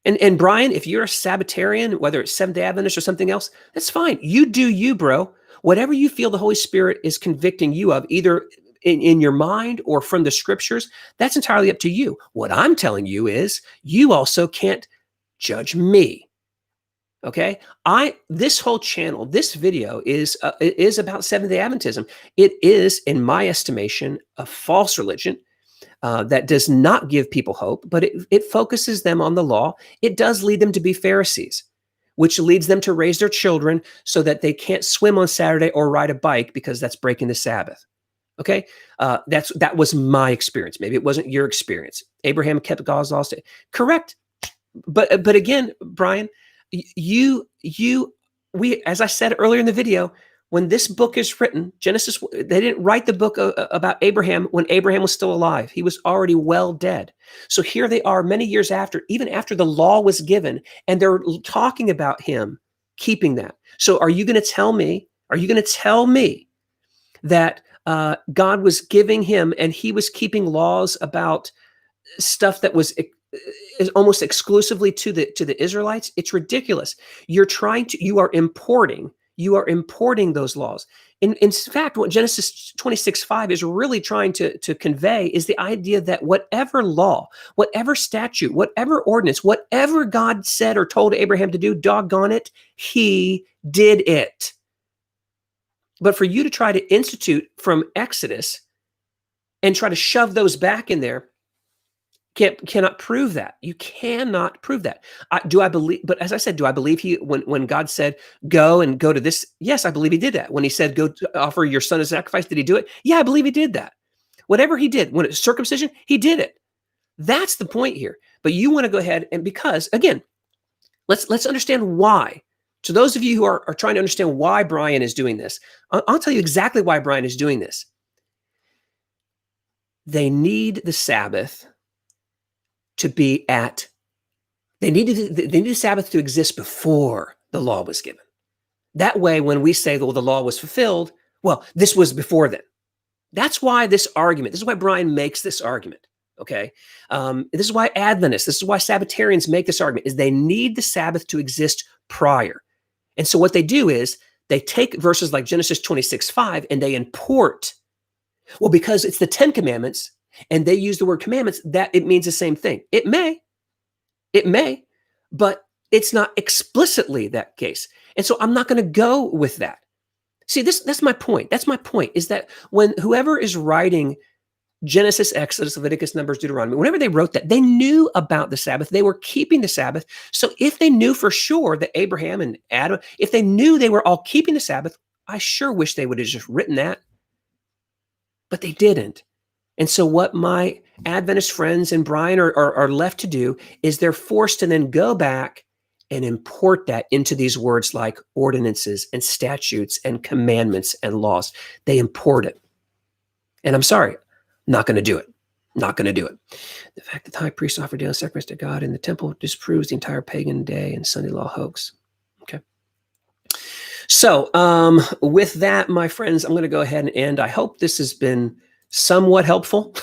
Speaker 1: And Brian, if you're a Sabbatarian, whether it's Seventh-day Adventist or something else, that's fine. You do you, bro. Whatever you feel the Holy Spirit is convicting you of, either in your mind or from the scriptures, that's entirely up to you. What I'm telling you is you also can't judge me. Okay, this whole channel, this video is about Seventh-day Adventism. It is, in my estimation, a false religion that does not give people hope, but it focuses them on the law. It does lead them to be Pharisees, which leads them to raise their children so that they can't swim on Saturday or ride a bike because that's breaking the Sabbath. Okay, that was my experience. Maybe it wasn't your experience. Abraham kept God's laws. Correct, but again, Brian, we, as I said earlier in the video, when this book is written, Genesis, they didn't write the book about Abraham when Abraham was still alive. He was already well dead. So here they are many years after, even after the law was given, and they're talking about him keeping that. So are you going to tell me that God was giving him and he was keeping laws about stuff that was is almost exclusively to the Israelites? It's ridiculous. You are importing those laws. In fact, what Genesis 26:5 is really trying to convey is the idea that whatever law, whatever statute, whatever ordinance, whatever God said or told Abraham to do, doggone it, he did it. But for you to try to institute from Exodus and try to shove those back in there, cannot prove that. You cannot prove that. Do I believe? But as I said, do I believe when God said go to this? Yes, I believe he did that. When he said go to offer your son as a sacrifice, did he do it? Yeah, I believe he did that. Whatever he did, when it's circumcision, he did it. That's the point here. But you want to go ahead and, because again, let's understand why. To those of you who are trying to understand why Brian is doing this, I'll tell you exactly why Brian is doing this. They need the Sabbath to be at, they needed the Sabbath to exist before the law was given. That way, when we say, well, the law was fulfilled, well, this was before then. That's why this is why Brian makes this argument, okay? This is why Adventists, this is why Sabbatarians make this argument, is they need the Sabbath to exist prior. And so what they do is they take verses like Genesis 26:5 and they import, well, because it's the 10 commandments, and they use the word commandments, that it means the same thing. It may, but it's not explicitly that case. And so I'm not going to go with that. See, that's my point. That's my point, is that when whoever is writing Genesis, Exodus, Leviticus, Numbers, Deuteronomy, whenever they wrote that, they knew about the Sabbath. They were keeping the Sabbath. So if they knew for sure that Abraham and Adam, if they knew they were all keeping the Sabbath, I sure wish they would have just written that. But they didn't. And so what my Adventist friends and Brian are left to do is they're forced to then go back and import that into these words like ordinances and statutes and commandments and laws. They import it. And I'm sorry, not going to do it. Not going to do it. The fact that the high priest offered daily sacrifice to God in the temple disproves the entire pagan day and Sunday law hoax. Okay. So with that, my friends, I'm going to go ahead and end. I hope this has been somewhat helpful.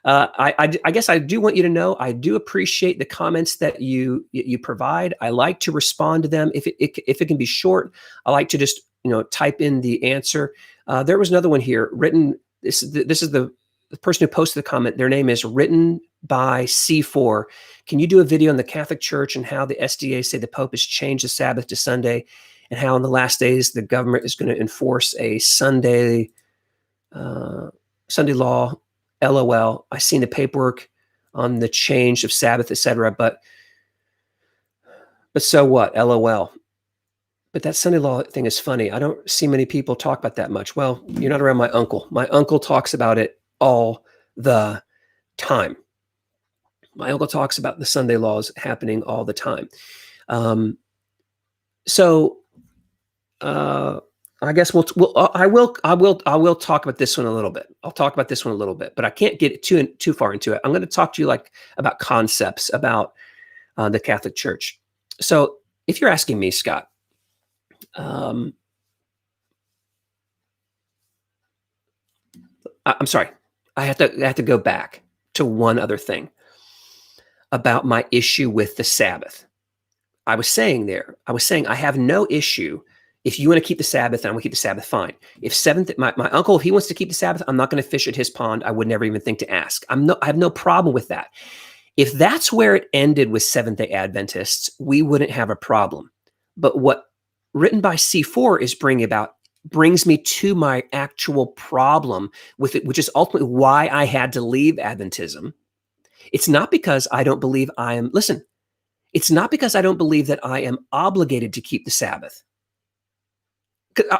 Speaker 1: I guess I do want you to know I do appreciate the comments that you provide. I like to respond to them. If it can be short, I like to just type in the answer. There was another one here written. This is the person who posted the comment. Their name is written by C4. Can you do a video on the Catholic Church and how the SDA say the Pope has changed the Sabbath to Sunday, and how in the last days the government is going to enforce a Sunday law? LOL. I seen the paperwork on the change of Sabbath, etc. But so what? LOL. But that Sunday law thing is funny. I don't see many people talk about that much. Well, you're not around my uncle. My uncle talks about it all the time. My uncle talks about the Sunday laws happening all the time. I guess I will talk about this one a little bit. I'll talk about this one a little bit, but I can't get too far into it. I'm going to talk to you about concepts about the Catholic Church. So if you're asking me, Scott, I'm sorry. I have to go back to one other thing. about my issue with the Sabbath. I was saying I have no issue. If you want to keep the Sabbath and I want to keep the Sabbath, fine. If my uncle, if he wants to keep the Sabbath, I'm not going to fish at his pond. I would never even think to ask. I have no problem with that. If that's where it ended with Seventh-day Adventists, we wouldn't have a problem. But what written by C4 is brings me to my actual problem with it, which is ultimately why I had to leave Adventism. It's not because I don't believe it's not because I don't believe that I am obligated to keep the Sabbath.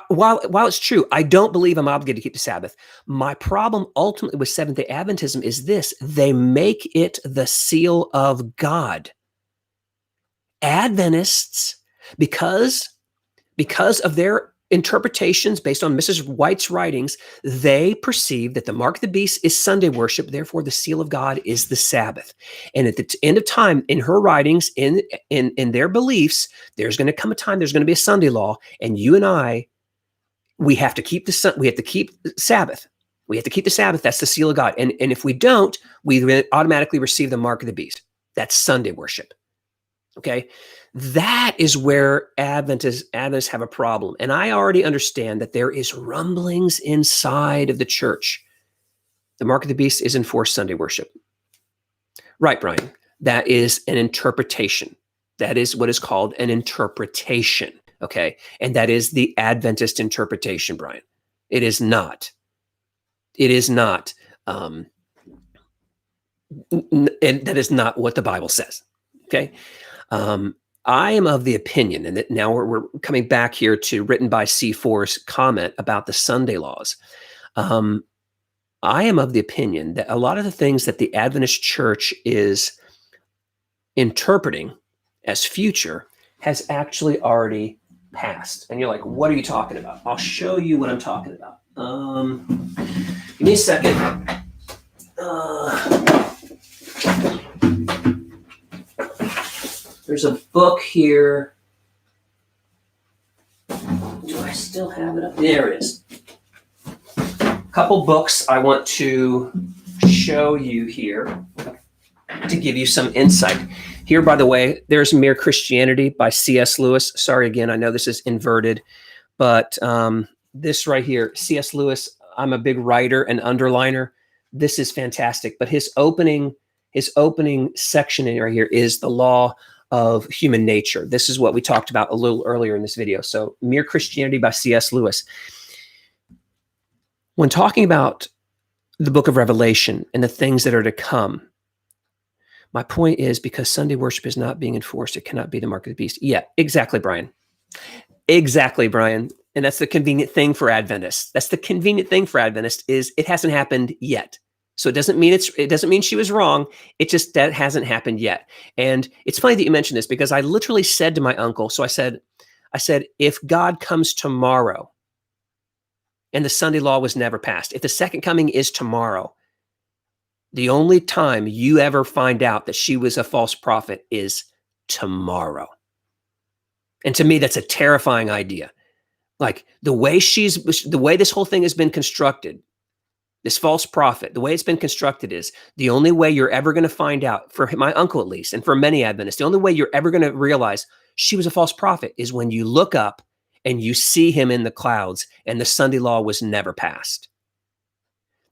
Speaker 1: While it's true, I don't believe I'm obligated to keep the Sabbath. My problem ultimately with Seventh-day Adventism is this: they make it the seal of God. Adventists, because of their interpretations based on Mrs. White's writings, they perceive that the mark of the beast is Sunday worship, therefore the seal of God is the Sabbath. And at the end of time, in her writings, in their beliefs, there's going to come a time, there's going to be a Sunday law, and you and I, we have to keep Sabbath. We have to keep the Sabbath. That's the seal of God. And if we don't, we automatically receive the mark of the beast. That's Sunday worship. Okay, that is where Adventists have a problem. And I already understand that there is rumblings inside of the church. The mark of the beast is enforced Sunday worship. Right, Brian. That is an interpretation. That is what is called an interpretation. Okay, and that is the Adventist interpretation, Brian. It is not. And that is not what the Bible says. Okay. I am of the opinion, and that now we're coming back here to written by C4's comment about the Sunday laws. I am of the opinion that a lot of the things that the Adventist church is interpreting as future has actually already passed. And you're like, what are you talking about? I'll show you what I'm talking about. Give me a second. There's a book here. Do I still have it up? There it is. A couple books I want to show you here to give you some insight. Here, by the way, there's Mere Christianity by C.S. Lewis. Sorry, again, I know this is inverted, but this right here, C.S. Lewis, I'm a big writer and underliner. This is fantastic. But his opening section right here is the law of human nature. This is what we talked about a little earlier in this video. So Mere Christianity by C.S. Lewis. When talking about the book of Revelation and the things that are to come, my point is, because Sunday worship is not being enforced, it cannot be the mark of the beast. Yeah, exactly, Brian. Exactly, Brian. And that's the convenient thing for Adventists. Is it hasn't happened yet. So it doesn't mean she was wrong. It just that hasn't happened yet. And it's funny that you mentioned this, because I literally said to my uncle, so I said, if God comes tomorrow and the Sunday law was never passed, if the second coming is tomorrow, the only time you ever find out that she was a false prophet is tomorrow. And to me, that's a terrifying idea. Like the way this whole thing has been constructed, this false prophet, the way it's been constructed is the only way you're ever going to find out, for my uncle at least, and for many Adventists, the only way you're ever going to realize she was a false prophet is when you look up and you see him in the clouds and the Sunday law was never passed.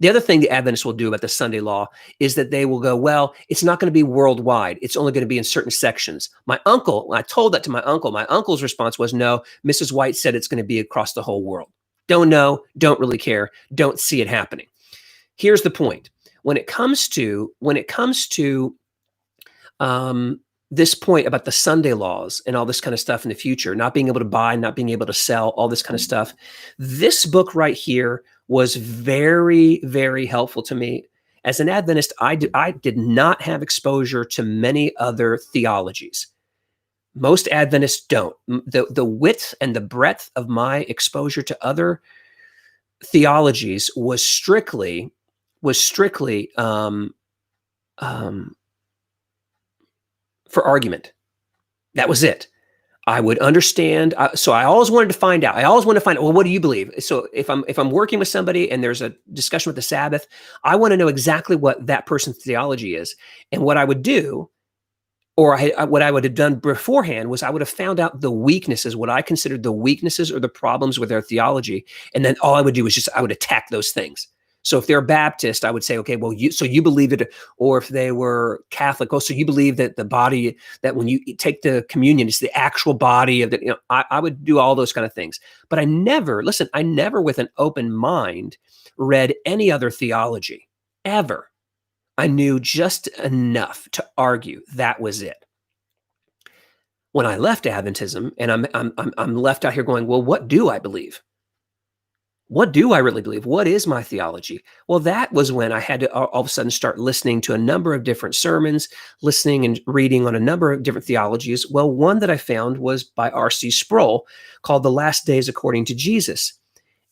Speaker 1: The other thing the Adventists will do about the Sunday law is that they will go, well, it's not going to be worldwide. It's only going to be in certain sections. My uncle, when I told that to my uncle's response was, no, Mrs. White said it's going to be across the whole world. Don't know, don't really care, don't see it happening. Here's the point. When it comes to this point about the Sunday laws and all this kind of stuff in the future, not being able to buy, not being able to sell, all this kind of stuff, this book right here was very, very helpful to me. As an Adventist, I did not have exposure to many other theologies. Most Adventists don't. The width and the breadth of my exposure to other theologies was strictly for argument. That was it. I would understand. So I always wanted to find out. Well, what do you believe? So if I'm working with somebody and there's a discussion with the Sabbath, I want to know exactly what that person's theology is. And what I would do or what I would have done beforehand was I would have found out the weaknesses, what I considered the weaknesses or the problems with their theology. And then all I would do is I would attack those things. So if they're Baptist, I would say, okay, well, so you believe it, or if they were Catholic, oh, so you believe that the body, that when you take the communion, it's the actual body of the, I would do all those kind of things. But I never with an open mind read any other theology, ever. I knew just enough to argue that was it. When I left Adventism, and I'm left out here going, well, what do I believe? What do I really believe? What is my theology? Well, that was when I had to all of a sudden start listening to a number of different sermons, listening and reading on a number of different theologies. Well, one that I found was by R.C. Sproul called The Last Days According to Jesus.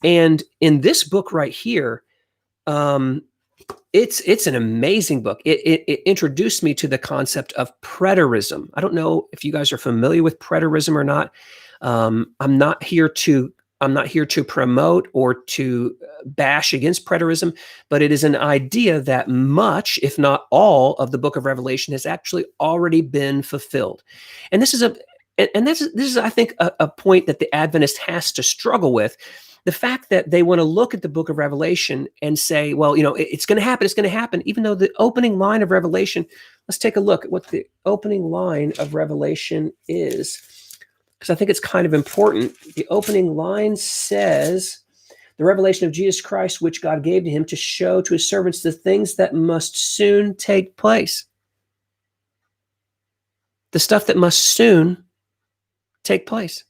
Speaker 1: And in this book right here, it's an amazing book. It introduced me to the concept of preterism. I don't know if you guys are familiar with preterism or not. I'm not here to promote or to bash against preterism, but it is an idea that much, if not all, of the book of Revelation has actually already been fulfilled. And this is I think a point that the Adventist has to struggle with. The fact that they want to look at the book of Revelation and say, well, it's going to happen, even though the opening line of Revelation, let's take a look at what the opening line of Revelation is, because I think it's kind of important. The opening line says, the revelation of Jesus Christ, which God gave to him to show to his servants the things that must soon take place. The stuff that must soon take place.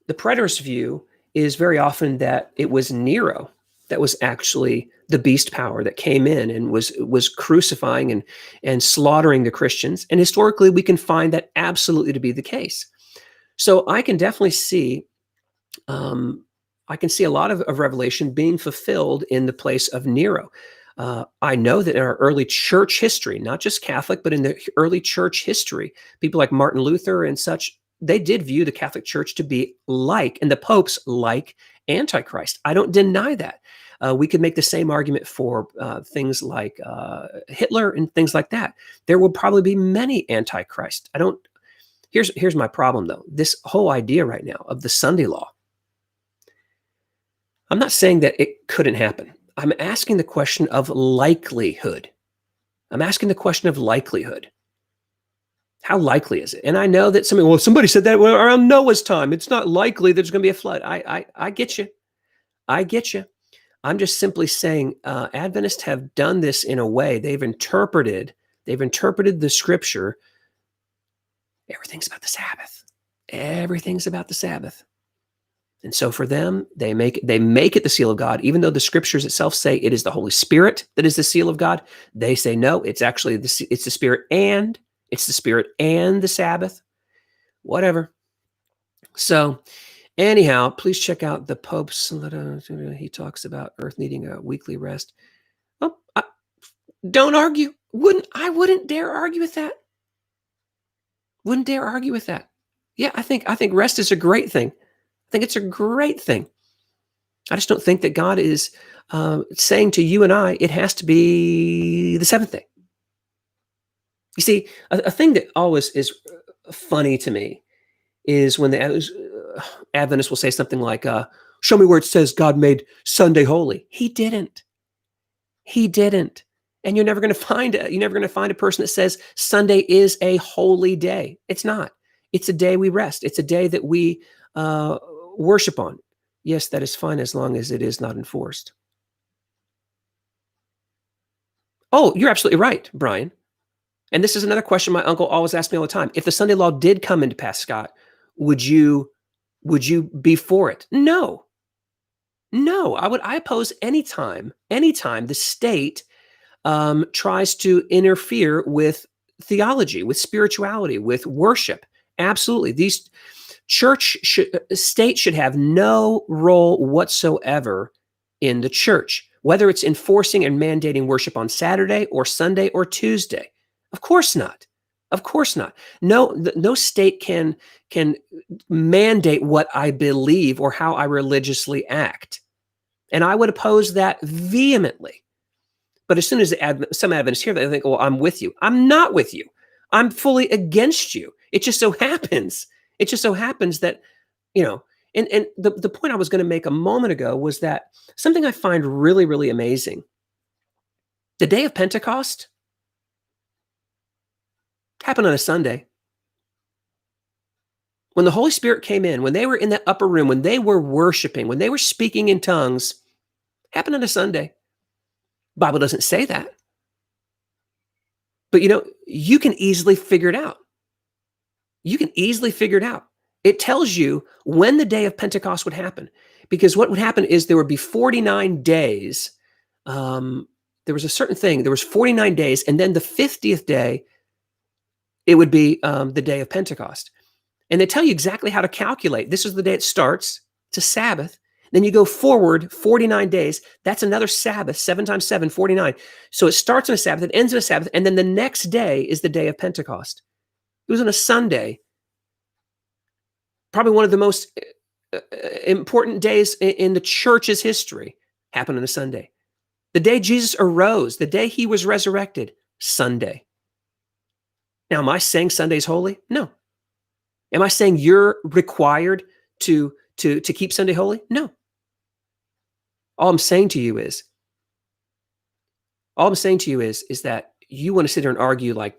Speaker 1: The preterist view is very often that it was Nero that was actually the beast power that came in and was crucifying and slaughtering the Christians. And historically, we can find that absolutely to be the case. So I can definitely see, a lot of Revelation being fulfilled in the place of Nero. I know that in our early church history, not just Catholic, but in the early church history, people like Martin Luther and such, they did view the Catholic Church to be like, and the popes like, Antichrist. I don't deny that. We could make the same argument for things like Hitler and things like that. There will probably be many Antichrist. Here's my problem though. This whole idea right now of the Sunday law. I'm not saying that it couldn't happen. I'm asking the question of likelihood. How likely is it? And I know that somebody said that around Noah's time. It's not likely there's going to be a flood. I get you. I'm just simply saying Adventists have done this in a way. They've interpreted the scripture. Everything's about the Sabbath. And so for them, they make it the seal of God, even though the scriptures itself say it is the Holy Spirit that is the seal of God. They say no, it's actually it's the Spirit and the Sabbath, whatever. So anyhow, please check out the Pope's. He talks about Earth needing a weekly rest. Oh, don't argue. I wouldn't dare argue with that. Yeah, I think rest is a great thing. I think it's a great thing. I just don't think that God is saying to you and I, it has to be the seventh day. You see, a thing that always is funny to me is when the Adventists will say something like, show me where it says God made Sunday holy. He didn't. And you're never going to find a person that says Sunday is a holy day. It's not. It's a day we rest. It's a day that we worship on. Yes, that is fine as long as it is not enforced. Oh, you're absolutely right, Brian. And this is another question my uncle always asked me all the time. If the Sunday law did come into pass, Scott, would you be for it? No, I oppose anytime the state tries to interfere with theology, with spirituality, with worship. Absolutely. These state should have no role whatsoever in the church, whether it's enforcing and mandating worship on Saturday or Sunday or Tuesday. Of course not. No state can mandate what I believe or how I religiously act. And I would oppose that vehemently. But as soon as some Adventists hear that, they think, well, I'm with you. I'm not with you. I'm fully against you. It just so happens. It just so happens that, you know, and the point I was going to make a moment ago was that something I find really, really amazing. The day of Pentecost happened on a Sunday. When the Holy Spirit came in, when they were in that upper room, when they were worshiping, when they were speaking in tongues, happened on a Sunday. Bible doesn't say that. But you can easily figure it out. You can easily figure it out. It tells you when the day of Pentecost would happen. Because what would happen is there would be 49 days. There was a certain thing. There was 49 days. And then the 50th day, it would be the day of Pentecost. And they tell you exactly how to calculate. This is the day it starts. It's a Sabbath. Then you go forward 49 days. That's another Sabbath, 7 times 7, 49. So it starts on a Sabbath, it ends on a Sabbath, and then the next day is the day of Pentecost. It was on a Sunday. Probably one of the most important days in the church's history happened on a Sunday. The day Jesus arose, the day he was resurrected, Sunday. Now, am I saying Sunday's holy? No. Am I saying you're required to keep Sunday holy? No. All I'm saying to you is that you want to sit there and argue like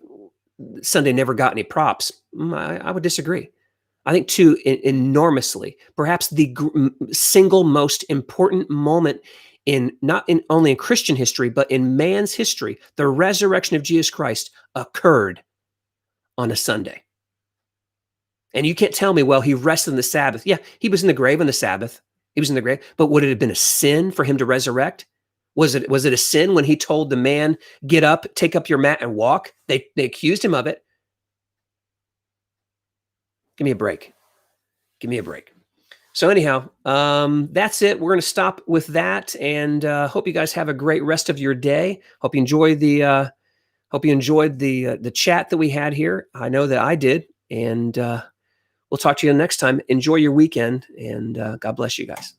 Speaker 1: Sunday never got any props. I would disagree. I think too enormously, perhaps the single most important moment not only in Christian history, but in man's history, the resurrection of Jesus Christ occurred on a Sunday. And you can't tell me, well, he rested on the Sabbath. Yeah, he was in the grave on the Sabbath. He was in the grave. But would it have been a sin for him to resurrect? Was it a sin when he told the man, get up, take up your mat and walk? They accused him of it. Give me a break. Give me a break. So anyhow, that's it. We're going to stop with that, and hope you guys have a great rest of your day. Hope you enjoyed the chat that we had here. I know that I did, and we'll talk to you next time. Enjoy your weekend, and God bless you guys.